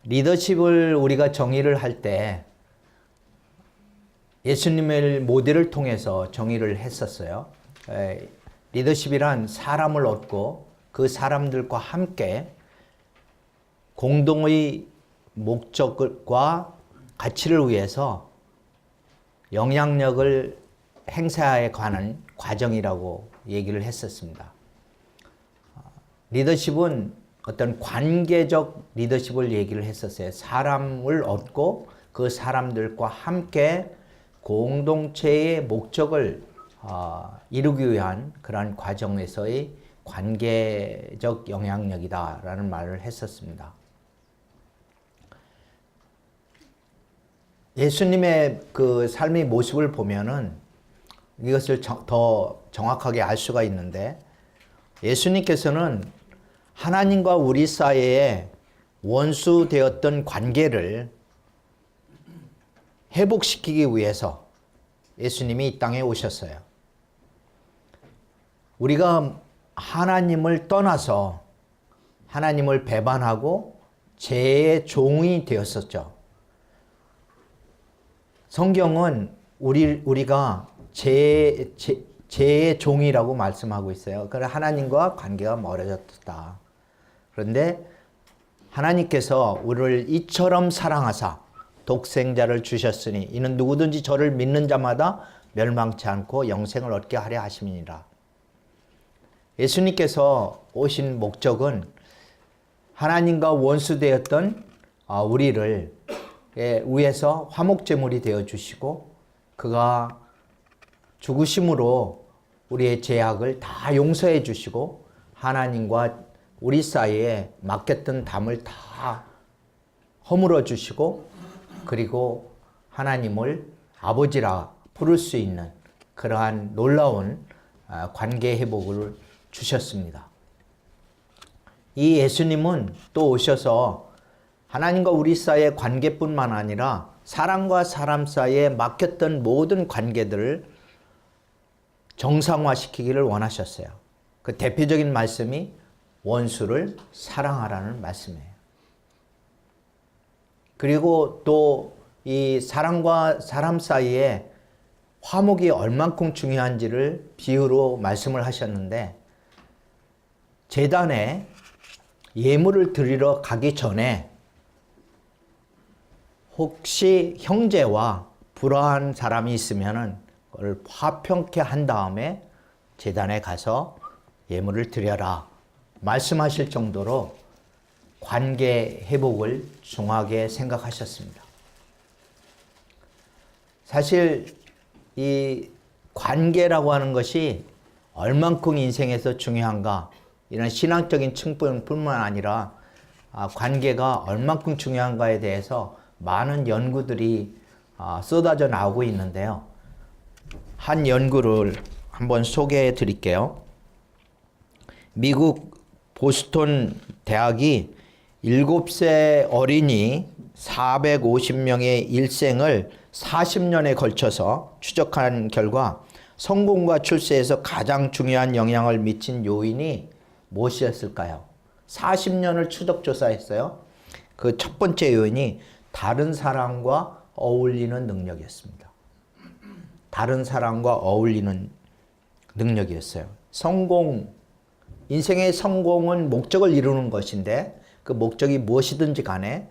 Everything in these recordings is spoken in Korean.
리더십을 우리가 정의를 할 때 예수님의 모델을 통해서 정의를 했었어요. 리더십이란 사람을 얻고 그 사람들과 함께 공동의 목적과 가치를 위해서 영향력을 행사에 관한 과정이라고 얘기를 했었습니다. 리더십은 어떤 관계적 리더십을 얘기를 했었어요. 사람을 얻고 그 사람들과 함께 공동체의 목적을 이루기 위한 그러한 과정에서의 관계적 영향력이다라는 말을 했었습니다. 예수님의 그 삶의 모습을 보면은 이것을 더 정확하게 알 수가 있는데, 예수님께서는 하나님과 우리 사이에 원수되었던 관계를 회복시키기 위해서 예수님이 이 땅에 오셨어요. 우리가 하나님을 떠나서 하나님을 배반하고 죄의 종이 되었었죠. 성경은 우리가 죄의 종이라고 말씀하고 있어요. 그러니까 하나님과 관계가 멀어졌다. 그런데 하나님께서 우리를 이처럼 사랑하사 독생자를 주셨으니 이는 누구든지 저를 믿는 자마다 멸망치 않고 영생을 얻게 하려 하심이니라. 예수님께서 오신 목적은 하나님과 원수되었던 우리를 위해서 화목제물이 되어 주시고, 그가 죽으심으로 우리의 죄악을 다 용서해 주시고 하나님과 우리 사이에 맡겼던 담을 다 허물어 주시고, 그리고 하나님을 아버지라 부를 수 있는 그러한 놀라운 관계 회복을 주셨습니다. 이 예수님은 또 오셔서 하나님과 우리 사이의 관계뿐만 아니라 사람과 사람 사이에 막혔던 모든 관계들을 정상화시키기를 원하셨어요. 그 대표적인 말씀이 원수를 사랑하라는 말씀이에요. 그리고 또 이 사람과 사람 사이에 화목이 얼만큼 중요한지를 비유로 말씀을 하셨는데, 제단에 예물을 드리러 가기 전에 혹시 형제와 불화한 사람이 있으면은 그걸 화평케 한 다음에 제단에 가서 예물을 드려라 말씀하실 정도로 관계 회복을 중요하게 생각하셨습니다. 사실 이 관계라고 하는 것이 얼만큼 인생에서 중요한가, 이런 신앙적인 측면뿐만 아니라 관계가 얼만큼 중요한가에 대해서 많은 연구들이 쏟아져 나오고 있는데요. 한 연구를 한번 소개해 드릴게요. 미국 보스턴 대학이 7세 어린이 450명의 일생을 40년에 걸쳐서 추적한 결과 성공과 출세에서 가장 중요한 영향을 미친 요인이 무엇이었을까요? 40년을 추적 조사했어요. 그 첫 번째 요인이 다른 사람과 어울리는 능력이었습니다. 다른 사람과 어울리는 능력이었어요. 인생의 성공은 목적을 이루는 것인데, 그 목적이 무엇이든지 간에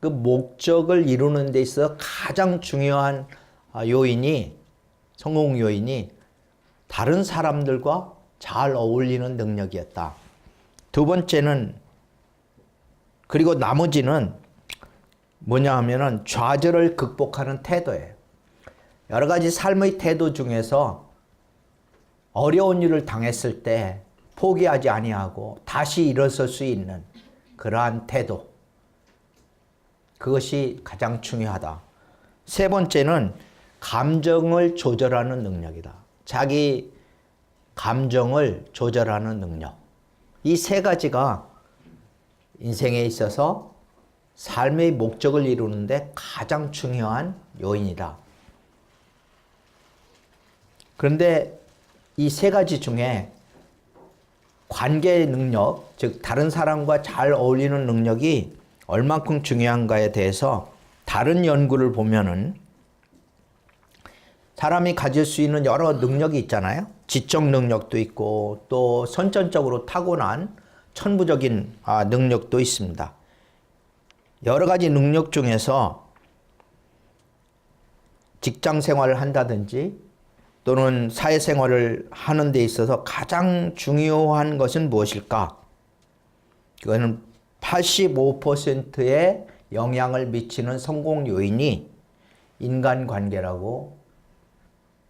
그 목적을 이루는 데 있어서 가장 중요한 성공 요인이 다른 사람들과 잘 어울리는 능력이었다. 두 번째는, 그리고 나머지는 뭐냐 하면은 좌절을 극복하는 태도예요. 여러 가지 삶의 태도 중에서 어려운 일을 당했을 때 포기하지 아니하고 다시 일어설 수 있는 그러한 태도, 그것이 가장 중요하다. 세 번째는 감정을 조절하는 능력이다. 자기 감정을 조절하는 능력. 이 세 가지가 인생에 있어서 삶의 목적을 이루는데 가장 중요한 요인이다. 그런데 이 세 가지 중에 관계 능력, 즉 다른 사람과 잘 어울리는 능력이 얼만큼 중요한가에 대해서 다른 연구를 보면은 사람이 가질 수 있는 여러 능력이 있잖아요. 지적 능력도 있고 또 선천적으로 타고난 천부적인 능력도 있습니다. 여러 가지 능력 중에서 직장 생활을 한다든지 또는 사회생활을 하는 데 있어서 가장 중요한 것은 무엇일까? 그거는 85%의 영향을 미치는 성공 요인이 인간관계라고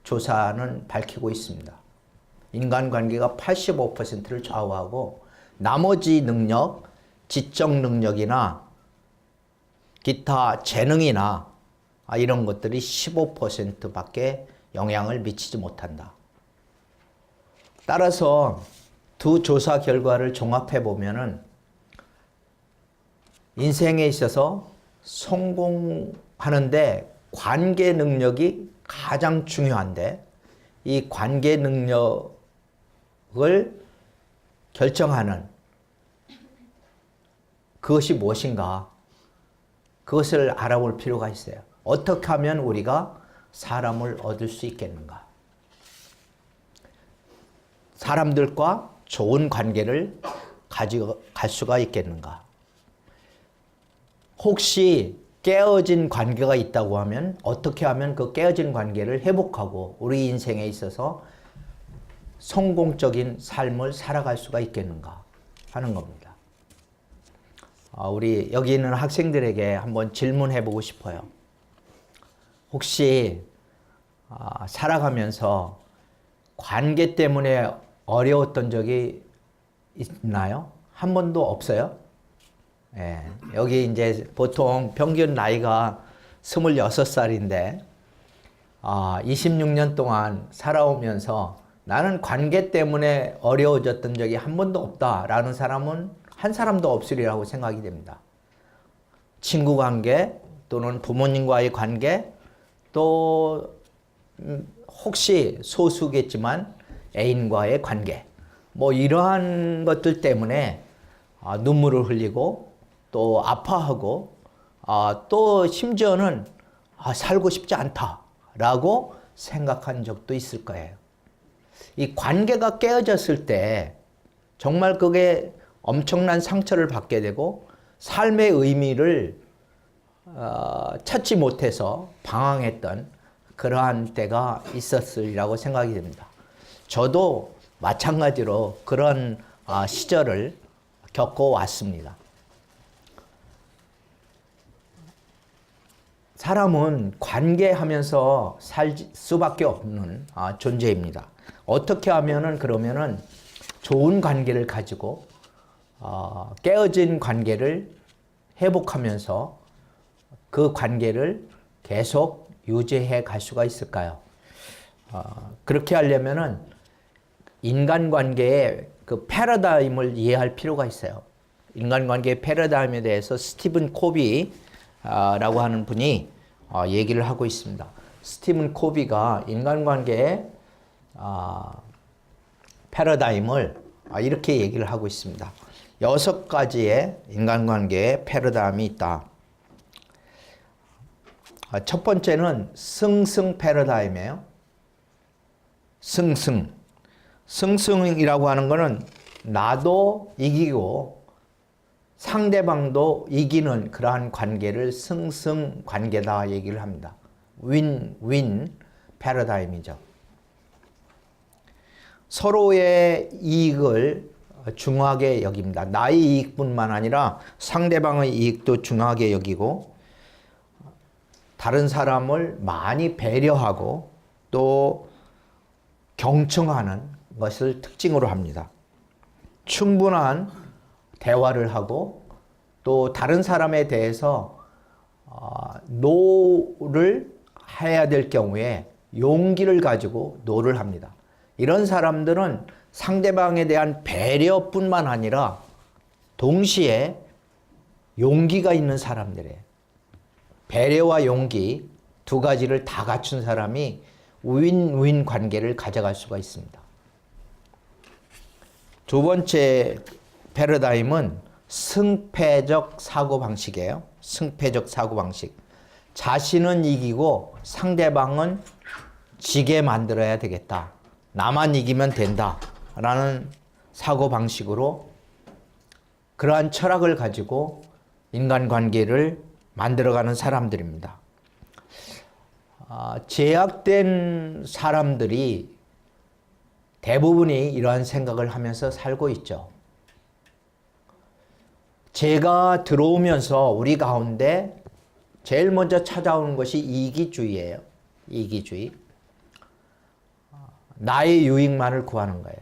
조사는 밝히고 있습니다. 인간관계가 85%를 좌우하고 나머지 능력, 지적 능력이나 기타 재능이나 이런 것들이 15%밖에 영향을 미치지 못한다. 따라서 두 조사 결과를 종합해 보면은 인생에 있어서 성공하는데 관계 능력이 가장 중요한데 이 관계 능력을 결정하는 그것이 무엇인가? 그것을 알아볼 필요가 있어요. 어떻게 하면 우리가 사람을 얻을 수 있겠는가? 사람들과 좋은 관계를 가져갈 수가 있겠는가? 혹시 깨어진 관계가 있다고 하면 어떻게 하면 그 깨어진 관계를 회복하고 우리 인생에 있어서 성공적인 삶을 살아갈 수가 있겠는가 하는 겁니다. 우리 여기 있는 학생들에게 한번 질문해 보고 싶어요. 혹시 살아가면서 관계 때문에 어려웠던 적이 있나요? 한 번도 없어요? 예, 여기 이제 보통 평균 나이가 26살인데 26년 동안 살아오면서 나는 관계 때문에 어려워졌던 적이 한 번도 없다라는 사람은 한 사람도 없으리라고 생각이 됩니다. 친구 관계 또는 부모님과의 관계 또 혹시 소수겠지만 애인과의 관계 뭐 이러한 것들 때문에 눈물을 흘리고 또 아파하고 또 심지어는 살고 싶지 않다라고 생각한 적도 있을 거예요. 이 관계가 깨어졌을 때 정말 그게 엄청난 상처를 받게 되고 삶의 의미를 찾지 못해서 방황했던 그러한 때가 있었으리라고 생각이 됩니다. 저도 마찬가지로 그런 시절을 겪어왔습니다. 사람은 관계하면서 살 수밖에 없는 존재입니다. 어떻게 하면은 그러면은 좋은 관계를 가지고 깨어진 관계를 회복하면서 그 관계를 계속 유지해 갈 수가 있을까요? 그렇게 하려면은 인간관계의 그 패러다임을 이해할 필요가 있어요. 인간관계의 패러다임에 대해서 스티븐 코비라고 하는 분이 얘기를 하고 있습니다. 스티븐 코비가 인간관계의 패러다임을 이렇게 얘기를 하고 있습니다. 6가지의 인간관계의 패러다임이 있다. 첫 번째는 승승 패러다임이에요. 승승. 승승이라고 하는 것은 나도 이기고 상대방도 이기는 그러한 관계를 승승 관계다 얘기를 합니다. 윈윈 패러다임이죠. 서로의 이익을 중요하게 여깁니다. 나의 이익뿐만 아니라 상대방의 이익도 중요하게 여기고 다른 사람을 많이 배려하고 또 경청하는 것을 특징으로 합니다. 충분한 대화를 하고 또 다른 사람에 대해서 노를 해야 될 경우에 용기를 가지고 노를 합니다. 이런 사람들은 상대방에 대한 배려뿐만 아니라 동시에 용기가 있는 사람들이에요. 배려와 용기 두 가지를 다 갖춘 사람이 윈윈 관계를 가져갈 수가 있습니다. 두 번째 패러다임은 승패적 사고방식이에요. 승패적 사고방식. 자신은 이기고 상대방은 지게 만들어야 되겠다. 나만 이기면 된다. 라는 사고방식으로 그러한 철학을 가지고 인간관계를 만들어가는 사람들입니다. 제약된 사람들이 대부분이 이러한 생각을 하면서 살고 있죠. 죄가 들어오면서 우리 가운데 제일 먼저 찾아오는 것이 이기주의예요. 이기주의. 나의 유익만을 구하는 거예요.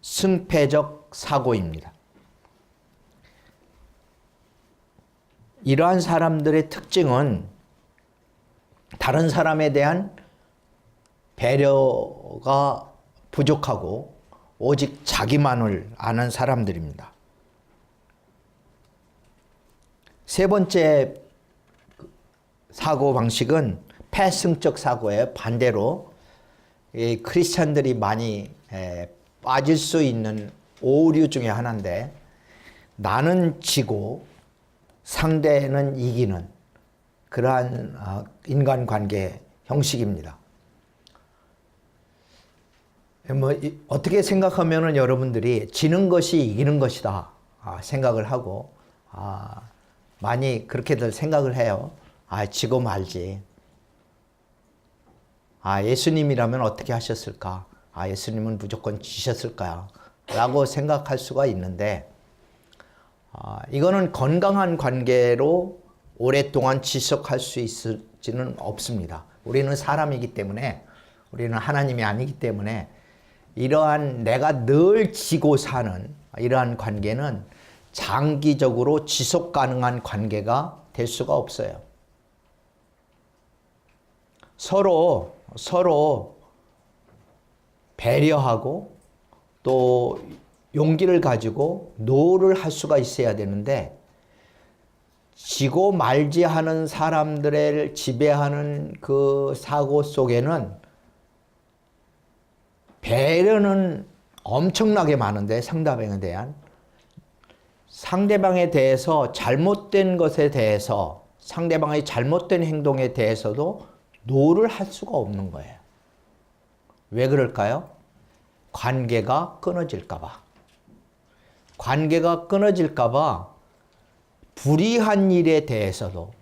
승패적 사고입니다. 이러한 사람들의 특징은 다른 사람에 대한 배려가 부족하고 오직 자기만을 아는 사람들입니다. 세 번째 사고방식은 패승적 사고예요. 반대로 크리스찬들이 많이 빠질 수 있는 오류 중에 하나인데, 나는 지고 상대는 이기는 그러한 인간관계 형식입니다. 어떻게 생각하면 여러분들이 지는 것이 이기는 것이다 생각을 하고 많이 그렇게들 생각을 해요. 지고 말지. 예수님이라면 어떻게 하셨을까? 예수님은 무조건 지셨을까요? 라고 생각할 수가 있는데, 이거는 건강한 관계로 오랫동안 지속할 수 있을지는 없습니다. 우리는 사람이기 때문에, 우리는 하나님이 아니기 때문에 이러한 내가 늘 지고 사는 이러한 관계는 장기적으로 지속 가능한 관계가 될 수가 없어요. 서로 배려하고 또 용기를 가지고 노를 할 수가 있어야 되는데, 지고 말지 하는 사람들을 지배하는 그 사고 속에는 배려는 엄청나게 많은데, 상대방에 대해서 잘못된 것에 대해서, 상대방의 잘못된 행동에 대해서도 노를 할 수가 없는 거예요. 왜 그럴까요? 관계가 끊어질까봐. 관계가 끊어질까봐 불이한 일에 대해서도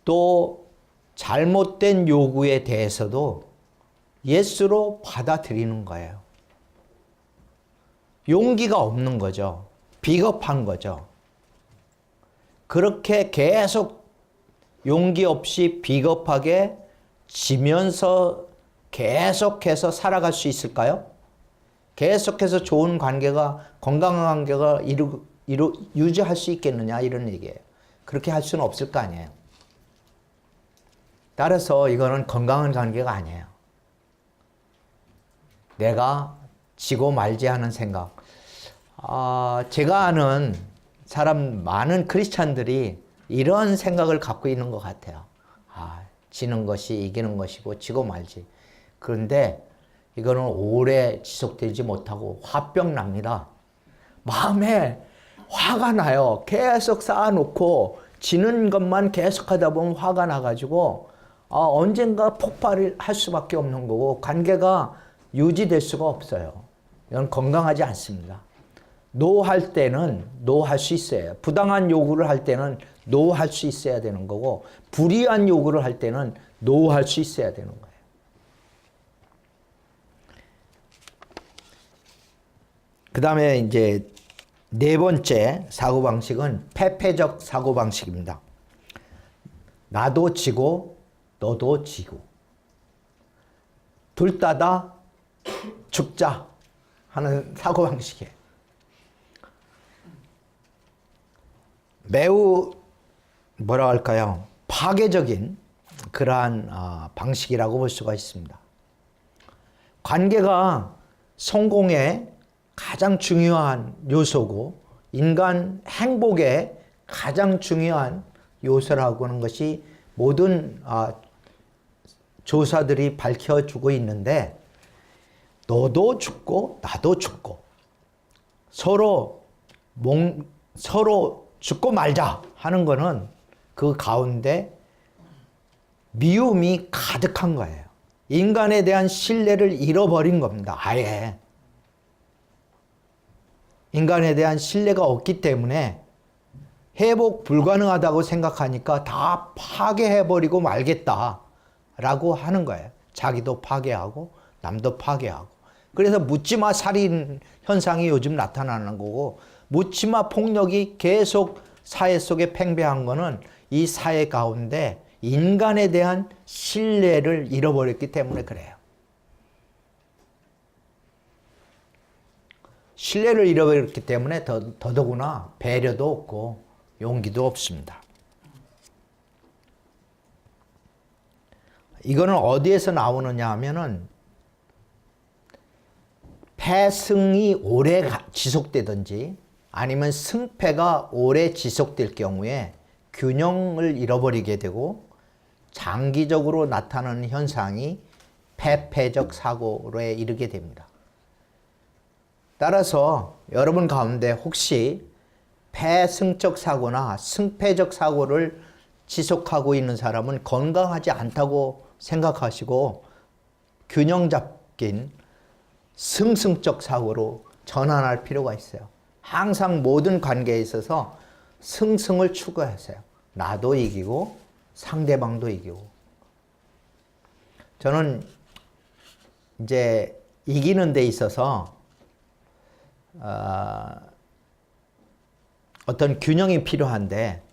또 잘못된 요구에 대해서도 예스로 받아들이는 거예요. 용기가 없는 거죠. 비겁한 거죠. 그렇게 계속 용기 없이 비겁하게 지면서 계속해서 살아갈 수 있을까요? 계속해서 좋은 관계가, 건강한 관계가 유지할 수 있겠느냐, 이런 얘기예요. 그렇게 할 수는 없을 거 아니에요. 따라서 이거는 건강한 관계가 아니에요. 내가 지고 말지 하는 생각. 제가 아는 많은 크리스찬들이 이런 생각을 갖고 있는 것 같아요. 지는 것이 이기는 것이고 지고 말지. 그런데 이거는 오래 지속되지 못하고 화병 납니다. 마음에 화가 나요. 계속 쌓아놓고 지는 것만 계속하다 보면 화가 나가지고 언젠가 폭발을 할 수밖에 없는 거고, 관계가 유지될 수가 없어요. 이건 건강하지 않습니다. 노할 때는 노할 수 있어요. 부당한 요구를 할 때는 노할 수 있어야 되는 거고, 불이한 요구를 할 때는 노할 수 있어야 되는 거예요. 그 다음에 이제 네 번째 사고방식은 패패적 사고방식입니다. 나도 지고 너도 지고 둘 다 죽자 하는 사고방식이에요. 매우 뭐라 할까요? 파괴적인 그러한 방식이라고 볼 수가 있습니다. 관계가 성공의 가장 중요한 요소고 인간 행복의 가장 중요한 요소라고 하는 것이 모든 조사들이 밝혀주고 있는데, 너도 죽고 나도 죽고 서로 죽고 말자 하는 거는 그 가운데 미움이 가득한 거예요. 인간에 대한 신뢰를 잃어버린 겁니다. 아예. 인간에 대한 신뢰가 없기 때문에 회복 불가능하다고 생각하니까 다 파괴해버리고 말겠다라고 하는 거예요. 자기도 파괴하고 남도 파괴하고. 그래서 묻지마 살인 현상이 요즘 나타나는 거고, 묻지마 폭력이 계속 사회 속에 팽배한 거는 이 사회 가운데 인간에 대한 신뢰를 잃어버렸기 때문에 그래요. 신뢰를 잃어버렸기 때문에 더더구나 배려도 없고 용기도 없습니다. 이거는 어디에서 나오느냐 하면은 패승이 오래 지속되든지 아니면 승패가 오래 지속될 경우에 균형을 잃어버리게 되고 장기적으로 나타나는 현상이 패패적 사고에 이르게 됩니다. 따라서 여러분 가운데 혹시 패승적 사고나 승패적 사고를 지속하고 있는 사람은 건강하지 않다고 생각하시고 균형 잡힌 승승적 사고로 전환할 필요가 있어요. 항상 모든 관계에 있어서 승승을 추구하세요. 나도 이기고 상대방도 이기고. 저는 이제 이기는 데 있어서 어떤 균형이 필요한데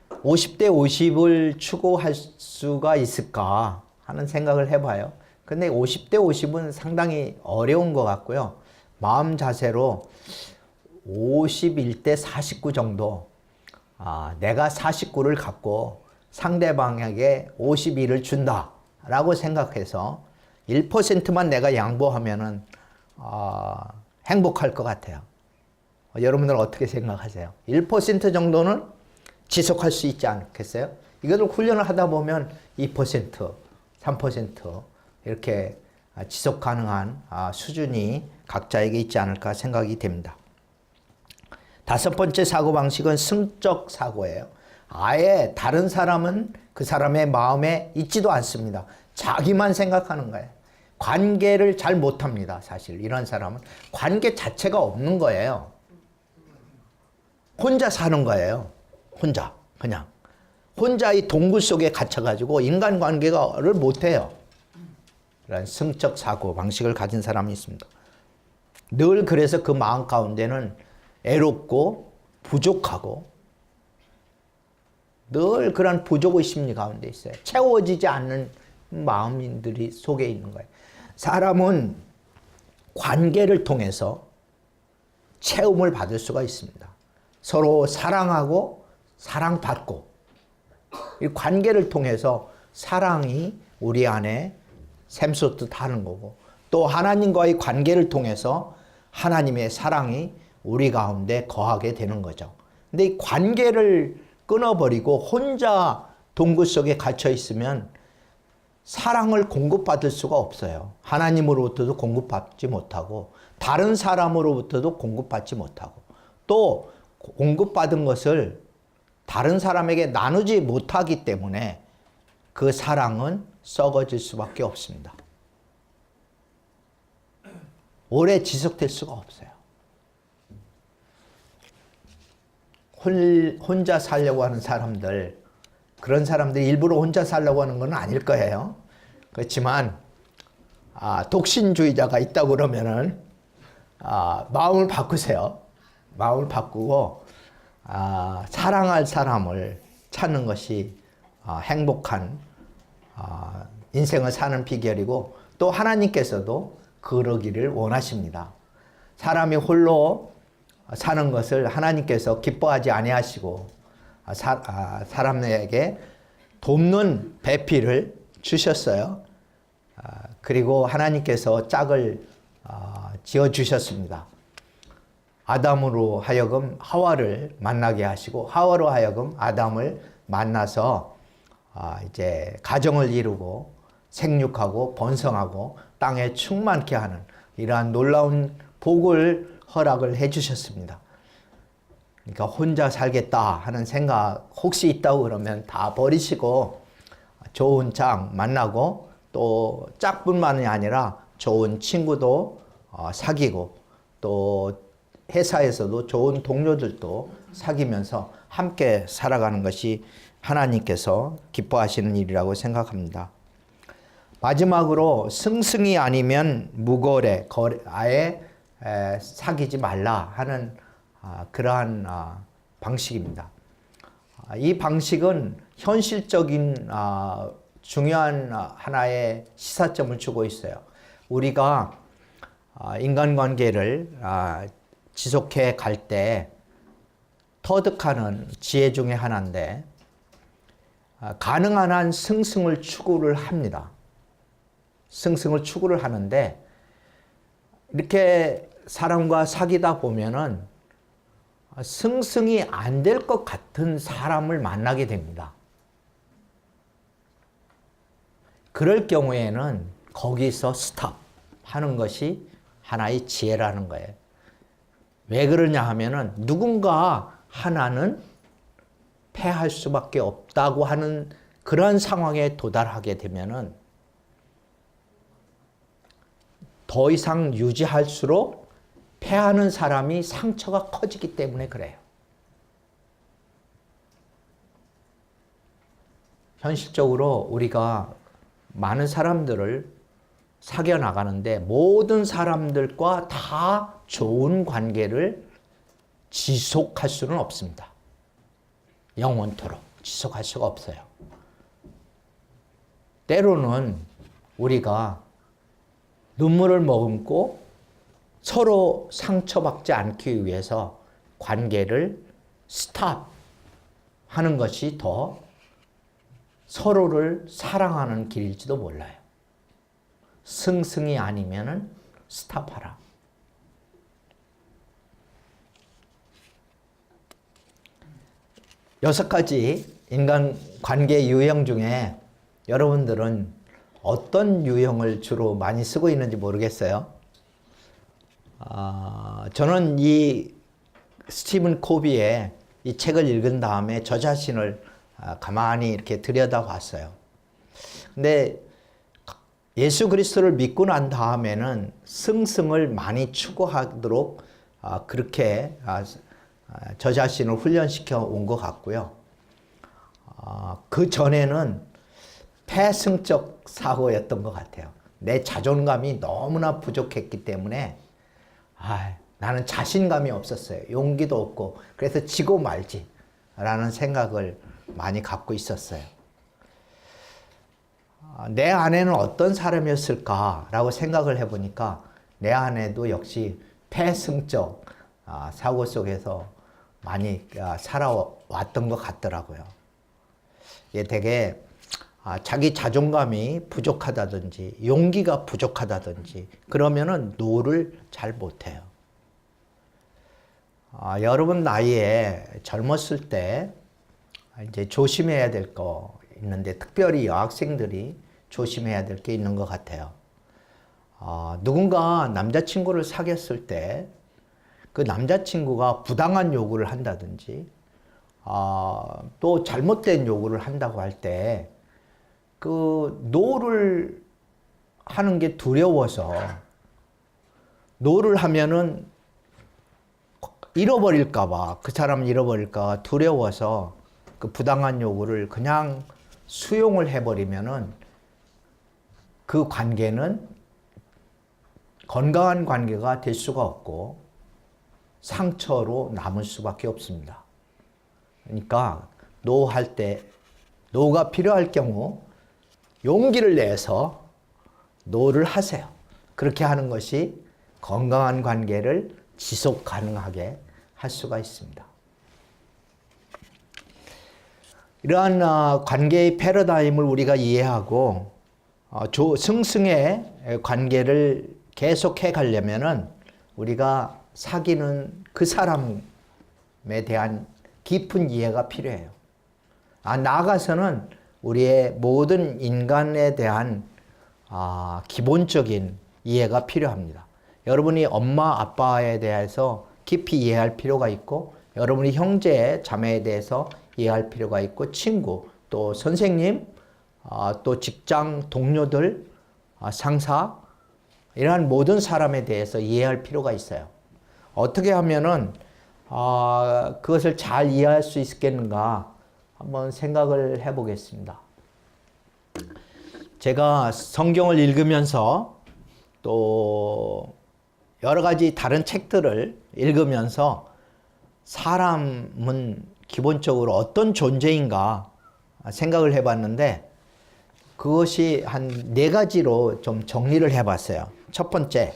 50대 50을 추구할 수가 있을까 하는 생각을 해봐요. 근데 50대 50은 상당히 어려운 것 같고요. 마음 자세로 51대 49 정도, 내가 49를 갖고 상대방에게 51을 준다라고 생각해서 1%만 내가 양보하면은 행복할 것 같아요. 여러분들 어떻게 생각하세요? 1% 정도는 지속할 수 있지 않겠어요? 이것을 훈련을 하다 보면 2%, 3% 이렇게 지속 가능한 수준이 각자에게 있지 않을까 생각이 됩니다. 다섯 번째 사고방식은 승적 사고예요. 아예 다른 사람은 그 사람의 마음에 있지도 않습니다. 자기만 생각하는 거예요. 관계를 잘 못합니다. 사실 이런 사람은 관계 자체가 없는 거예요. 혼자 사는 거예요. 혼자 그냥 혼자 이 동굴 속에 갇혀가지고 인간관계를 못해요. 이런 승적 사고 방식을 가진 사람이 있습니다. 늘 그래서 그 마음 가운데는 애롭고 부족하고 늘 그런 부족의 심리 가운데 있어요. 채워지지 않는 마음들이 속에 있는 거예요. 사람은 관계를 통해서 채움을 받을 수가 있습니다. 서로 사랑하고 사랑받고 이 관계를 통해서 사랑이 우리 안에 샘솟듯 하는 거고, 또 하나님과의 관계를 통해서 하나님의 사랑이 우리 가운데 거하게 되는 거죠. 근데 이 관계를 끊어버리고 혼자 동굴 속에 갇혀 있으면 사랑을 공급받을 수가 없어요. 하나님으로부터도 공급받지 못하고 다른 사람으로부터도 공급받지 못하고 또 공급받은 것을 다른 사람에게 나누지 못하기 때문에 그 사랑은 썩어질 수밖에 없습니다. 오래 지속될 수가 없어요. 혼자 살려고 하는 사람들, 그런 사람들이 일부러 혼자 살려고 하는 건 아닐 거예요. 그렇지만 독신주의자가 있다고 그러면은 마음을 바꾸세요. 마음을 바꾸고 사랑할 사람을 찾는 것이 행복한 인생을 사는 비결이고, 또 하나님께서도 그러기를 원하십니다. 사람이 홀로 사는 것을 하나님께서 기뻐하지 아니하시고 사람에게 돕는 배필을 주셨어요. 그리고 하나님께서 짝을 지어주셨습니다. 아담으로 하여금 하와를 만나게 하시고 하와로 하여금 아담을 만나서 이제 가정을 이루고 생육하고 번성하고 땅에 충만케 하는 이러한 놀라운 복을 허락을 해주셨습니다. 그러니까 혼자 살겠다 하는 생각 혹시 있다고 그러면 다 버리시고 좋은 짝 만나고 또 짝뿐만이 아니라 좋은 친구도 사귀고 또 회사에서도 좋은 동료들도 사귀면서 함께 살아가는 것이 하나님께서 기뻐하시는 일이라고 생각합니다. 마지막으로 승승이 아니면 무거래, 아예 사귀지 말라 하는 그러한 방식입니다. 이 방식은 현실적인 중요한 하나의 시사점을 주고 있어요. 우리가 인간관계를 지속해 갈 때 터득하는 지혜 중에 하나인데 가능한 한 승승을 추구를 합니다. 승승을 추구를 하는데 이렇게 사람과 사귀다 보면은 승승이 안 될 것 같은 사람을 만나게 됩니다. 그럴 경우에는 거기서 스탑 하는 것이 하나의 지혜라는 거예요. 왜 그러냐 하면은 누군가 하나는 패할 수밖에 없다고 하는 그런 상황에 도달하게 되면은 더 이상 유지할수록 패하는 사람이 상처가 커지기 때문에 그래요. 현실적으로 우리가 많은 사람들을 사귀어 나가는데 모든 사람들과 다 좋은 관계를 지속할 수는 없습니다. 영원토록 지속할 수가 없어요. 때로는 우리가 눈물을 머금고 서로 상처받지 않기 위해서 관계를 스탑하는 것이 더 서로를 사랑하는 길일지도 몰라요. 승승이 아니면은 스탑하라. 여섯 가지 인간 관계 유형 중에 여러분들은 어떤 유형을 주로 많이 쓰고 있는지 모르겠어요. 저는 이 스티븐 코비의 이 책을 읽은 다음에 저 자신을 가만히 이렇게 들여다봤어요. 근데 예수 그리스도를 믿고 난 다음에는 승승을 많이 추구하도록 그렇게 저 자신을 훈련시켜 온 것 같고요. 그 전에는 패승적 사고였던 것 같아요. 내 자존감이 너무나 부족했기 때문에 나는 자신감이 없었어요. 용기도 없고 그래서 지고 말지 라는 생각을 많이 갖고 있었어요. 내 아내는 어떤 사람이었을까라고 생각을 해보니까 내 아내도 역시 패승적 사고 속에서 많이 살아왔던 것 같더라고요. 이게 되게 자기 자존감이 부족하다든지 용기가 부족하다든지 그러면은 노를 잘 못해요. 여러분 나이에 젊었을 때 이제 조심해야 될 거 있는데 특별히 여학생들이 조심해야 될 게 있는 것 같아요. 누군가 남자친구를 사귀었을 때 그 남자친구가 부당한 요구를 한다든지 또 잘못된 요구를 한다고 할 때 그 노를 하는 게 두려워서 노를 하면은 잃어버릴까봐 그 사람을 잃어버릴까 두려워서 그 부당한 요구를 그냥 수용을 해버리면은 그 관계는 건강한 관계가 될 수가 없고 상처로 남을 수밖에 없습니다. 그러니까 노할 때 노가 필요할 경우 용기를 내서 노를 하세요. 그렇게 하는 것이 건강한 관계를 지속 가능하게 할 수가 있습니다. 이러한 관계의 패러다임을 우리가 이해하고 승승의 관계를 계속해 가려면은 우리가 사귀는 그 사람에 대한 깊은 이해가 필요해요. 나아가서는 우리의 모든 인간에 대한 기본적인 이해가 필요합니다. 여러분이 엄마, 아빠에 대해서 깊이 이해할 필요가 있고, 여러분이 형제, 자매에 대해서 이해할 필요가 있고, 친구, 또 선생님, 또 직장 동료들, 상사, 이러한 모든 사람에 대해서 이해할 필요가 있어요. 어떻게 하면은 그것을 잘 이해할 수 있겠는가 한번 생각을 해보겠습니다. 제가 성경을 읽으면서 또 여러 가지 다른 책들을 읽으면서 사람은 기본적으로 어떤 존재인가 생각을 해봤는데, 그것이 한 4가지로 좀 정리를 해봤어요. 첫 번째,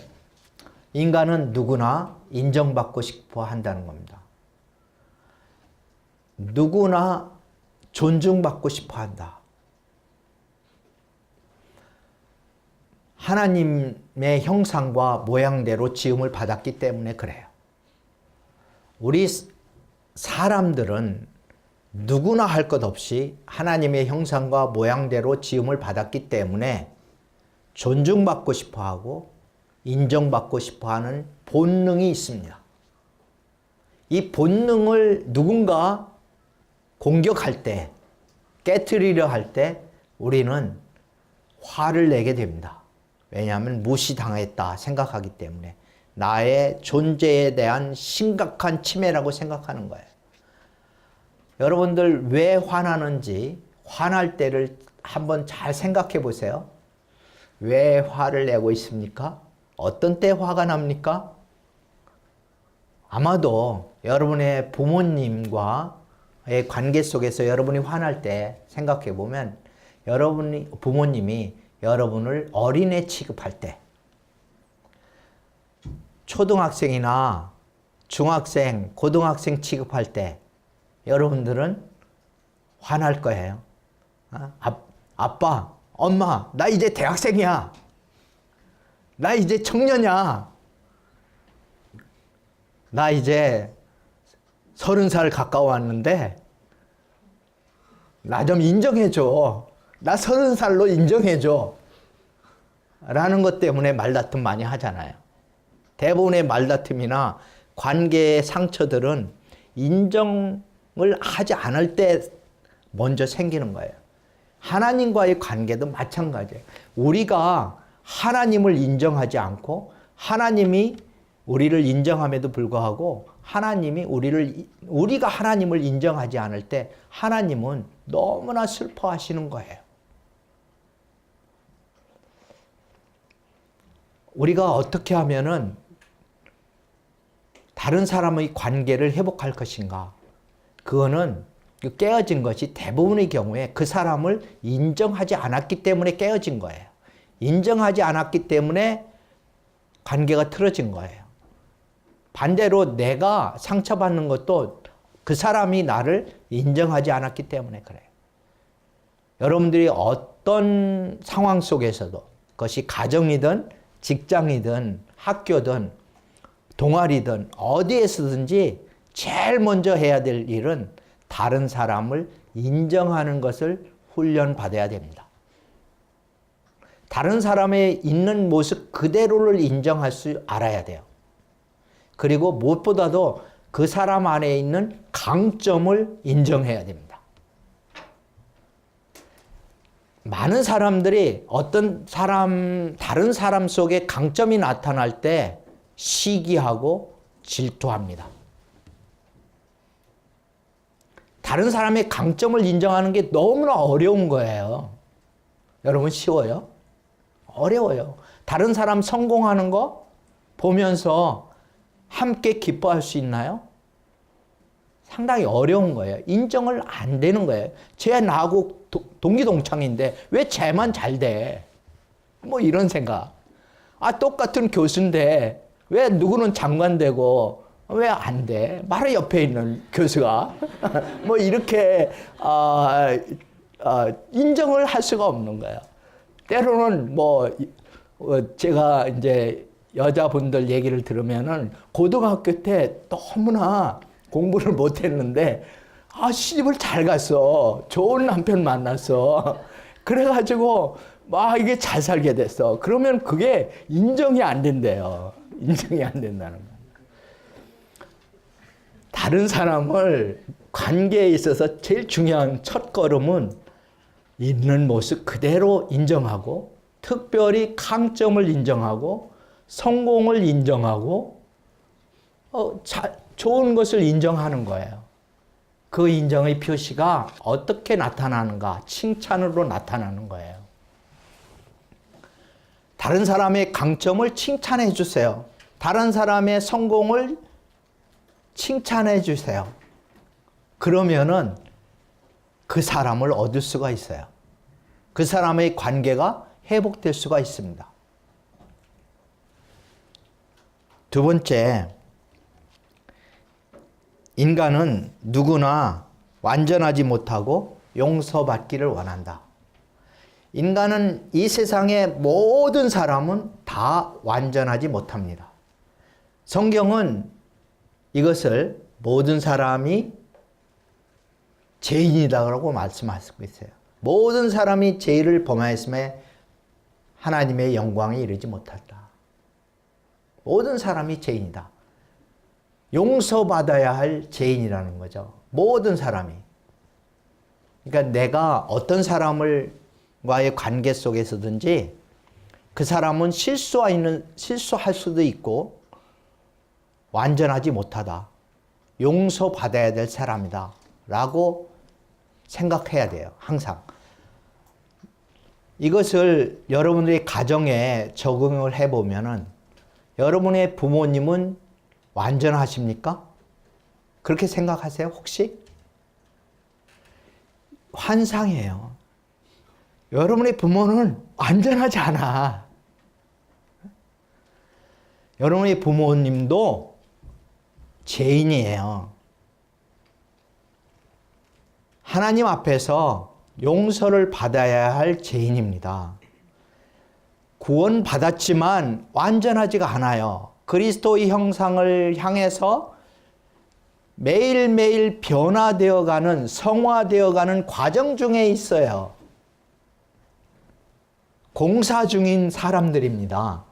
인간은 누구나 인정받고 싶어 한다는 겁니다. 누구나 존중받고 싶어 한다. 하나님의 형상과 모양대로 지음을 받았기 때문에 그래요. 우리 사람들은 누구나 할 것 없이 하나님의 형상과 모양대로 지음을 받았기 때문에 존중받고 싶어 하고 인정받고 싶어 하는 본능이 있습니다. 이 본능을 누군가 공격할 때, 깨트리려 할 때 우리는 화를 내게 됩니다. 왜냐하면 무시당했다 생각하기 때문에, 나의 존재에 대한 심각한 침해라고 생각하는 거예요. 여러분들 왜 화나는지, 화날 때를 한번 잘 생각해 보세요. 왜 화를 내고 있습니까? 어떤 때 화가 납니까? 아마도 여러분의 부모님과의 관계 속에서 여러분이 화날 때 생각해 보면, 부모님이 여러분을 어린애 취급할 때, 초등학생이나 중학생, 고등학생 취급할 때 여러분들은 화날 거예요. 아빠, 엄마, 나 이제 대학생이야. 나 이제 청년이야. 나 이제 30살 가까워 왔는데 나 좀 인정해줘. 나 30살로 인정해줘. 라는 것 때문에 말다툼 많이 하잖아요. 대부분의 말다툼이나 관계의 상처들은 인정을 하지 않을 때 먼저 생기는 거예요. 하나님과의 관계도 마찬가지예요. 우리가 하나님을 인정하지 않고 하나님이 우리를 인정함에도 불구하고 우리가 하나님을 인정하지 않을 때 하나님은 너무나 슬퍼하시는 거예요. 우리가 어떻게 하면은 다른 사람의 관계를 회복할 것인가? 그거는 깨어진 것이 대부분의 경우에 그 사람을 인정하지 않았기 때문에 깨어진 거예요. 인정하지 않았기 때문에 관계가 틀어진 거예요. 반대로 내가 상처받는 것도 그 사람이 나를 인정하지 않았기 때문에 그래요. 여러분들이 어떤 상황 속에서도, 그것이 가정이든 직장이든 학교든 동아리든 어디에서든지 제일 먼저 해야 될 일은 다른 사람을 인정하는 것을 훈련받아야 됩니다. 다른 사람의 있는 모습 그대로를 인정할 수 알아야 돼요. 그리고 무엇보다도 그 사람 안에 있는 강점을 인정해야 됩니다. 많은 사람들이 다른 사람 속에 강점이 나타날 때 시기하고 질투합니다. 다른 사람의 강점을 인정하는 게 너무나 어려운 거예요. 여러분, 쉬워요? 어려워요. 다른 사람 성공하는 거 보면서 함께 기뻐할 수 있나요? 상당히 어려운 거예요. 인정을 안 되는 거예요. 쟤 나하고 동기동창인데 왜 쟤만 잘 돼? 뭐 이런 생각. 똑같은 교수인데 왜 누구는 장관 되고 왜 안 돼? 바로 옆에 있는 교수가 뭐 이렇게 인정을 할 수가 없는 거예요. 때로는 제가 이제 여자분들 얘기를 들으면은 고등학교 때 너무나 공부를 못했는데 시집을 잘 갔어. 좋은 남편 만났어. 그래가지고 막 이게 잘 살게 됐어. 그러면 그게 인정이 안 된대요. 인정이 안 된다는 거예요. 다른 사람을 관계에 있어서 제일 중요한 첫 걸음은 있는 모습 그대로 인정하고, 특별히 강점을 인정하고, 성공을 인정하고, 좋은 것을 인정하는 거예요. 그 인정의 표시가 어떻게 나타나는가? 칭찬으로 나타나는 거예요. 다른 사람의 강점을 칭찬해 주세요. 다른 사람의 성공을 칭찬해 주세요. 그러면은 그 사람을 얻을 수가 있어요. 그 사람의 관계가 회복될 수가 있습니다. 두 번째, 인간은 누구나 완전하지 못하고 용서받기를 원한다. 인간은 이 세상의 모든 사람은 다 완전하지 못합니다. 성경은 이것을 모든 사람이 죄인이라고 말씀하고 있어요. 모든 사람이 죄를 범하였음에 하나님의 영광에 이르지 못한다. 모든 사람이 죄인이다. 용서받아야 할 죄인이라는 거죠. 모든 사람이. 그러니까 내가 어떤 사람과의 관계 속에서든지 그 사람은 실수할 수도 있고 완전하지 못하다. 용서받아야 될 사람이다. 라고 생각해야 돼요. 항상. 이것을 여러분들의 가정에 적용을 해보면은 여러분의 부모님은 완전하십니까? 그렇게 생각하세요? 혹시? 환상이에요. 여러분의 부모는 완전하지 않아. 여러분의 부모님도 죄인이에요. 하나님 앞에서 용서를 받아야 할 죄인입니다. 구원받았지만 완전하지가 않아요. 그리스도의 형상을 향해서 매일매일 변화되어가는, 성화되어가는 과정 중에 있어요. 공사 중인 사람들입니다.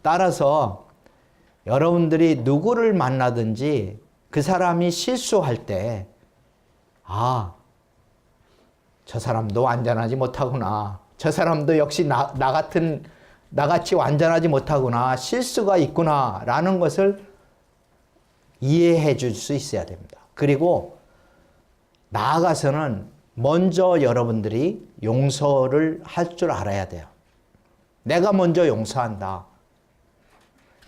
따라서 여러분들이 누구를 만나든지 그 사람이 실수할 때, 저 사람도 완전하지 못하구나. 저 사람도 역시 나같이 완전하지 못하구나. 실수가 있구나. 라는 것을 이해해 줄 수 있어야 됩니다. 그리고 나아가서는 먼저 여러분들이 용서를 할 줄 알아야 돼요. 내가 먼저 용서한다.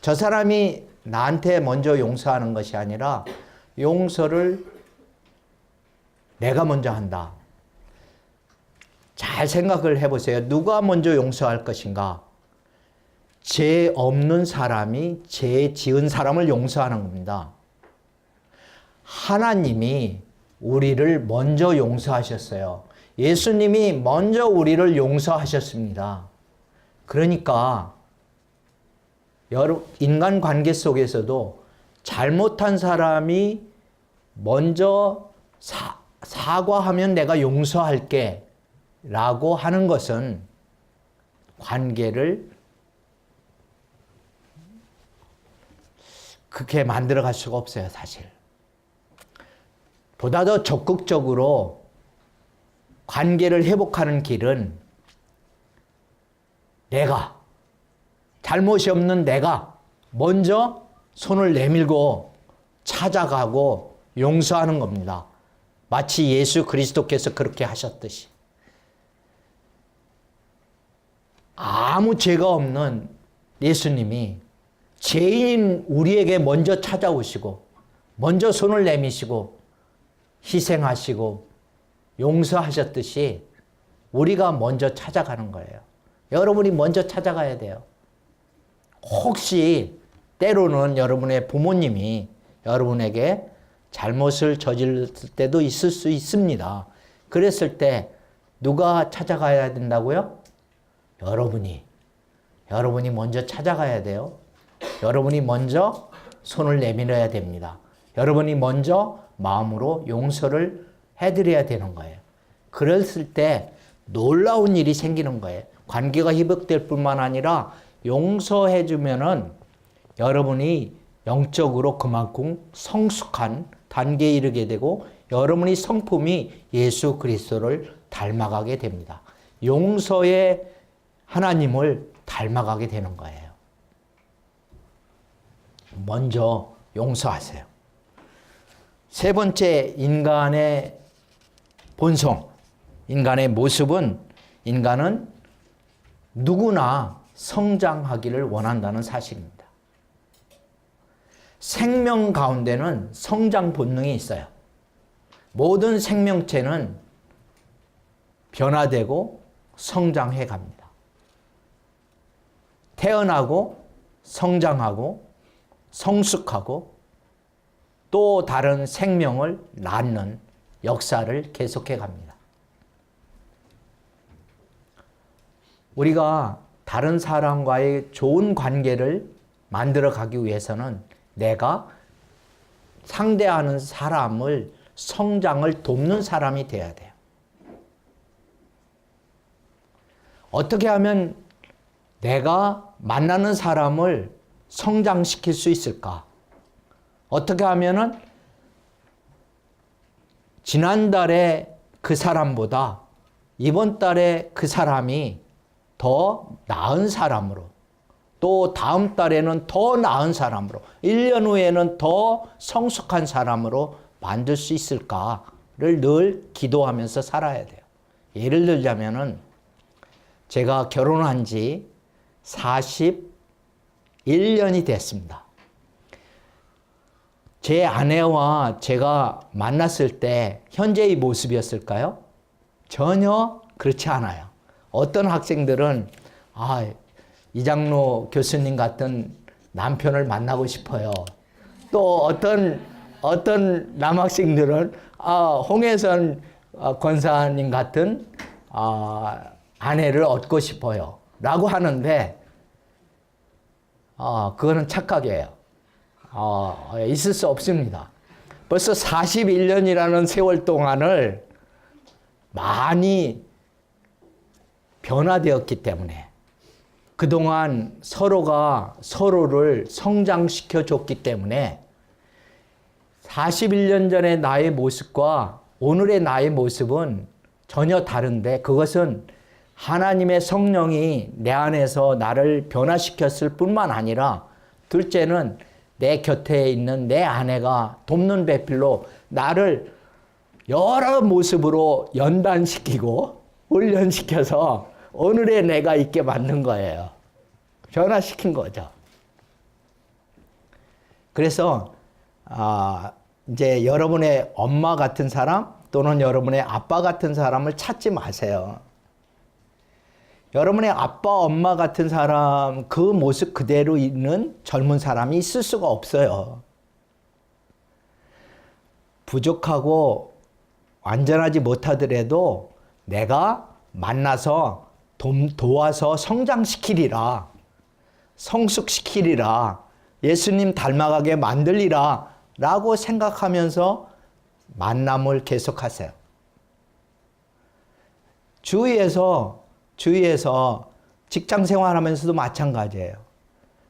저 사람이 나한테 먼저 용서하는 것이 아니라 용서를 내가 먼저 한다. 잘 생각을 해보세요. 누가 먼저 용서할 것인가? 죄 없는 사람이 죄 지은 사람을 용서하는 겁니다. 하나님이 우리를 먼저 용서하셨어요. 예수님이 먼저 우리를 용서하셨습니다. 그러니까 인간관계 속에서도 잘못한 사람이 먼저 사과하면 내가 용서할게 라고 하는 것은 관계를 그렇게 만들어갈 수가 없어요, 사실. 보다 더 적극적으로 관계를 회복하는 길은 잘못이 없는 내가 먼저 손을 내밀고 찾아가고 용서하는 겁니다. 마치 예수 그리스도께서 그렇게 하셨듯이. 아무 죄가 없는 예수님이 죄인 우리에게 먼저 찾아오시고 먼저 손을 내미시고 희생하시고 용서하셨듯이 우리가 먼저 찾아가는 거예요. 여러분이 먼저 찾아가야 돼요. 혹시 때로는 여러분의 부모님이 여러분에게 잘못을 저질렀을 때도 있을 수 있습니다. 그랬을 때 누가 찾아가야 된다고요? 여러분이 먼저 찾아가야 돼요. 여러분이 먼저 손을 내밀어야 됩니다. 여러분이 먼저 마음으로 용서를 해드려야 되는 거예요. 그랬을 때 놀라운 일이 생기는 거예요. 관계가 회복될 뿐만 아니라 용서해주면은 여러분이 영적으로 그만큼 성숙한 단계에 이르게 되고 여러분의 성품이 예수 그리스도를 닮아가게 됩니다. 용서의 하나님을 닮아가게 되는 거예요. 먼저 용서하세요. 세 번째, 인간의 본성, 인간의 모습은 인간은 누구나 성장하기를 원한다는 사실입니다. 생명 가운데는 성장 본능이 있어요. 모든 생명체는 변화되고 성장해 갑니다. 태어나고 성장하고 성숙하고 또 다른 생명을 낳는 역사를 계속해 갑니다. 우리가 다른 사람과의 좋은 관계를 만들어 가기 위해서는 내가 상대하는 사람을 성장을 돕는 사람이 되어야 돼요. 어떻게 하면 내가 만나는 사람을 성장시킬 수 있을까? 어떻게 하면은 지난달에 그 사람보다 이번 달에 그 사람이 더 나은 사람으로, 또 다음 달에는 더 나은 사람으로, 1년 후에는 더 성숙한 사람으로 만들 수 있을까를 늘 기도하면서 살아야 돼요. 예를 들자면은 제가 결혼한 지 41년이 됐습니다. 제 아내와 제가 만났을 때 현재의 모습이었을까요? 전혀 그렇지 않아요. 어떤 학생들은 이장로 교수님 같은 남편을 만나고 싶어요. 또 어떤 남학생들은 홍혜선 권사님 같은 아내를 얻고 싶어요. 라고 하는데 그거는 착각이에요. 있을 수 없습니다. 벌써 41년이라는 세월 동안을 많이 변화되었기 때문에 그동안 서로가 서로를 성장시켜 줬기 때문에 41년 전의 나의 모습과 오늘의 나의 모습은 전혀 다른데 그것은 하나님의 성령이 내 안에서 나를 변화시켰을 뿐만 아니라 둘째는 내 곁에 있는 내 아내가 돕는 배필로 나를 여러 모습으로 연단시키고 훈련시켜서 오늘의 내가 있게 만든 거예요. 변화시킨 거죠. 그래서 이제 여러분의 엄마 같은 사람 또는 여러분의 아빠 같은 사람을 찾지 마세요. 여러분의 아빠, 엄마 같은 사람 그 모습 그대로 있는 젊은 사람이 있을 수가 없어요. 부족하고 완전하지 못하더라도 내가 만나서 도와서 성장시키리라, 성숙시키리라, 예수님 닮아가게 만들리라 라고 생각하면서 만남을 계속하세요. 주위에서 직장 생활하면서도 마찬가지예요.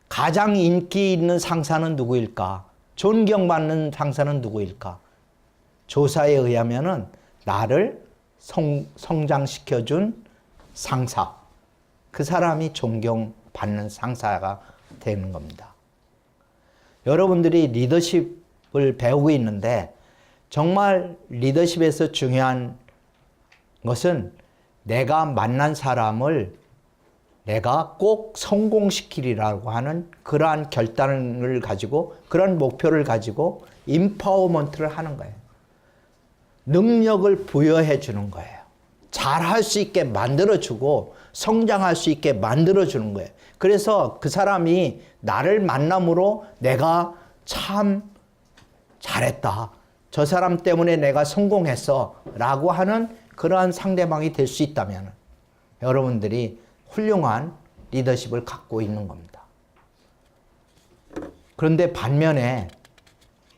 가장 인기 있는 상사는 누구일까? 존경받는 상사는 누구일까? 조사에 의하면은 나를 성장시켜준 상사, 그 사람이 존경받는 상사가 되는 겁니다. 여러분들이 리더십을 배우고 있는데 정말 리더십에서 중요한 것은 내가 만난 사람을 내가 꼭 성공시키리라고 하는 그러한 결단을 가지고 그런 목표를 가지고 임파워먼트를 하는 거예요. 능력을 부여해 주는 거예요. 잘할 수 있게 만들어주고 성장할 수 있게 만들어주는 거예요. 그래서 그 사람이 나를 만남으로 내가 참 잘했다. 저 사람 때문에 내가 성공했어. 라고 하는 그러한 상대방이 될 수 있다면 여러분들이 훌륭한 리더십을 갖고 있는 겁니다. 그런데 반면에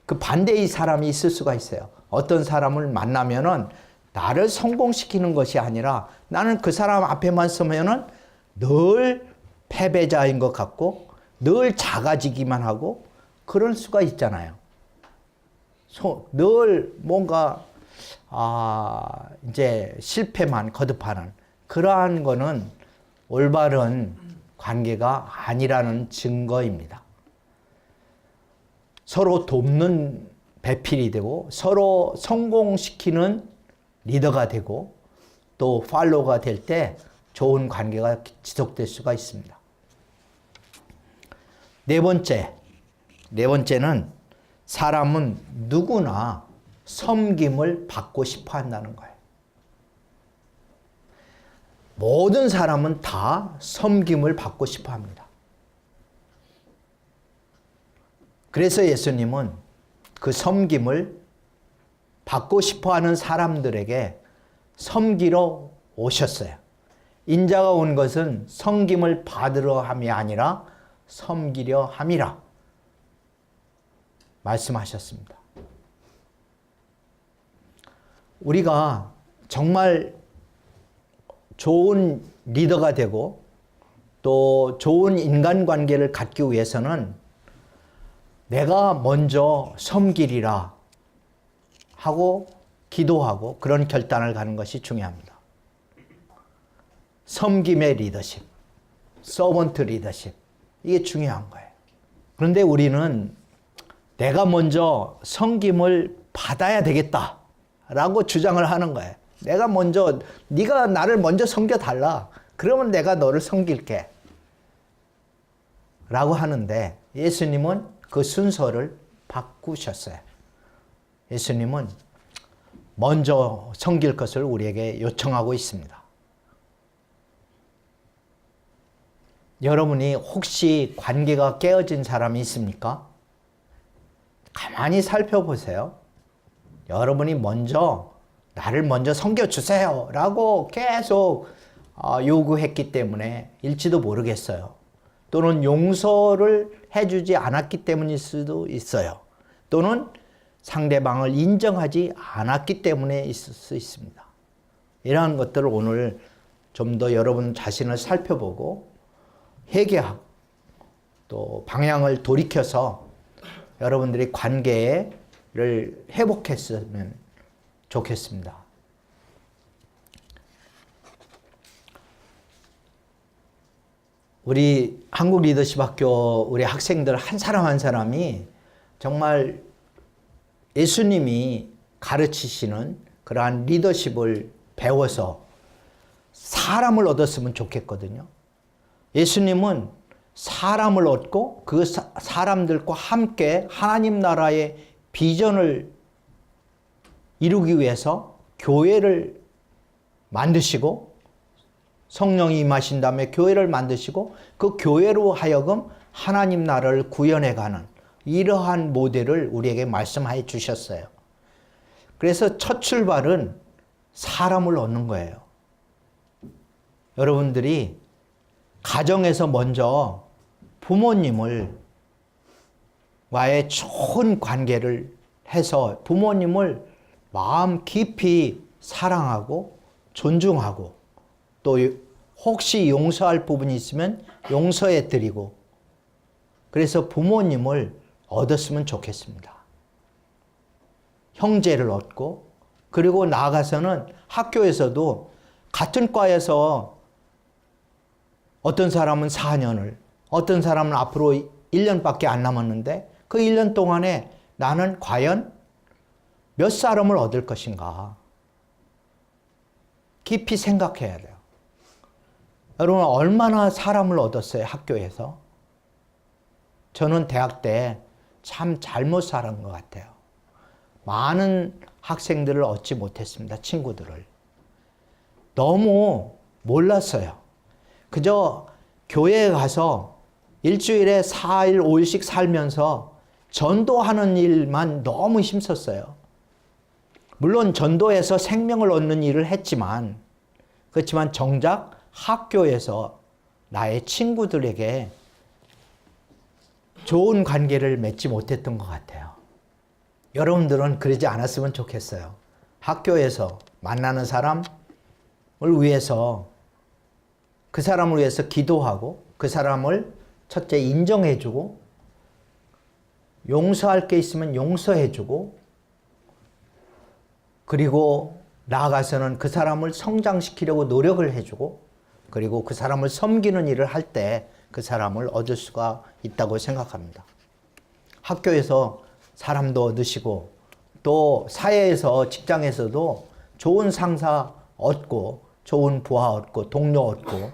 그 반대의 사람이 있을 수가 있어요. 어떤 사람을 만나면은 나를 성공시키는 것이 아니라 나는 그 사람 앞에만 서면은 늘 패배자인 것 같고 늘 작아지기만 하고 그럴 수가 있잖아요. 늘 뭔가 이제 실패만 거듭하는 그러한 거는 올바른 관계가 아니라는 증거입니다. 서로 돕는 배필이 되고 서로 성공시키는 리더가 되고 또 팔로워가 될 때 좋은 관계가 지속될 수가 있습니다. 네 번째는 사람은 누구나 섬김을 받고 싶어 한다는 거예요. 모든 사람은 다 섬김을 받고 싶어 합니다. 그래서 예수님은 그 섬김을 받고 싶어 하는 사람들에게 섬기러 오셨어요. 인자가 온 것은 섬김을 받으러 함이 아니라 섬기려 함이라 말씀하셨습니다. 우리가 정말 좋은 리더가 되고 또 좋은 인간관계를 갖기 위해서는 내가 먼저 섬기리라 하고 기도하고 그런 결단을 가는 것이 중요합니다. 섬김의 리더십, 서번트 리더십, 이게 중요한 거예요. 그런데 우리는 내가 먼저 섬김을 받아야 되겠다라고 주장을 하는 거예요. 내가 먼저, 네가 나를 먼저 섬겨달라. 그러면 내가 너를 섬길게. 라고 하는데 예수님은 그 순서를 바꾸셨어요. 예수님은 먼저 섬길 것을 우리에게 요청하고 있습니다. 여러분이 혹시 관계가 깨어진 사람이 있습니까? 가만히 살펴보세요. 여러분이 나를 먼저 섬겨주세요 라고 계속 요구했기 때문에 일지도 모르겠어요. 또는 용서를 해주지 않았기 때문일 수도 있어요. 또는 상대방을 인정하지 않았기 때문에 있을 수 있습니다. 이러한 것들을 오늘 좀 더 여러분 자신을 살펴보고 회개하고 또 방향을 돌이켜서 여러분들이 관계를 회복했으면 좋겠습니다. 우리 한국 리더십 학교 우리 학생들 한 사람 한 사람이 정말 예수님이 가르치시는 그러한 리더십을 배워서 사람을 얻었으면 좋겠거든요. 예수님은 사람을 얻고 그 사람들과 함께 하나님 나라의 비전을 이루기 위해서 교회를 만드시고 성령이 임하신 다음에 교회를 만드시고 그 교회로 하여금 하나님 나라를 구현해가는 이러한 모델을 우리에게 말씀해 주셨어요. 그래서 첫 출발은 사람을 얻는 거예요. 여러분들이 가정에서 먼저 부모님을 와의 좋은 관계를 해서 부모님을 마음 깊이 사랑하고 존중하고 또 혹시 용서할 부분이 있으면 용서해 드리고 그래서 부모님을 얻었으면 좋겠습니다. 형제를 얻고 그리고 나아가서는 학교에서도 같은 과에서 어떤 사람은 4년을 어떤 사람은 앞으로 1년밖에 안 남았는데 그 1년 동안에 나는 과연 몇 사람을 얻을 것인가 깊이 생각해야 돼요. 여러분 얼마나 사람을 얻었어요 학교에서? 저는 대학 때 참 잘못 살은 것 같아요. 많은 학생들을 얻지 못했습니다. 친구들을. 너무 몰랐어요. 그저 교회에 가서 일주일에 4일, 5일씩 살면서 전도하는 일만 너무 힘썼어요. 물론 전도해서 생명을 얻는 일을 했지만 그렇지만 정작 학교에서 나의 친구들에게 좋은 관계를 맺지 못했던 것 같아요. 여러분들은 그러지 않았으면 좋겠어요. 학교에서 만나는 사람을 위해서 그 사람을 위해서 기도하고 그 사람을 첫째 인정해주고, 용서할 게 있으면 용서해주고, 그리고 나아가서는 그 사람을 성장시키려고 노력을 해주고, 그리고 그 사람을 섬기는 일을 할 때 그 사람을 얻을 수가 있다고 생각합니다. 학교에서 사람도 얻으시고, 또 사회에서, 직장에서도 좋은 상사 얻고, 좋은 부하 얻고, 동료 얻고,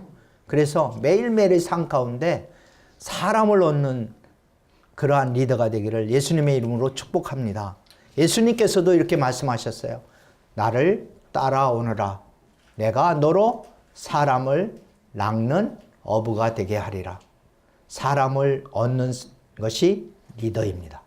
그래서 매일매일의 삶 가운데 사람을 얻는 그러한 리더가 되기를 예수님의 이름으로 축복합니다. 예수님께서도 이렇게 말씀하셨어요. 나를 따라오너라. 내가 너로 사람을 낚는 어부가 되게 하리라. 사람을 얻는 것이 리더입니다.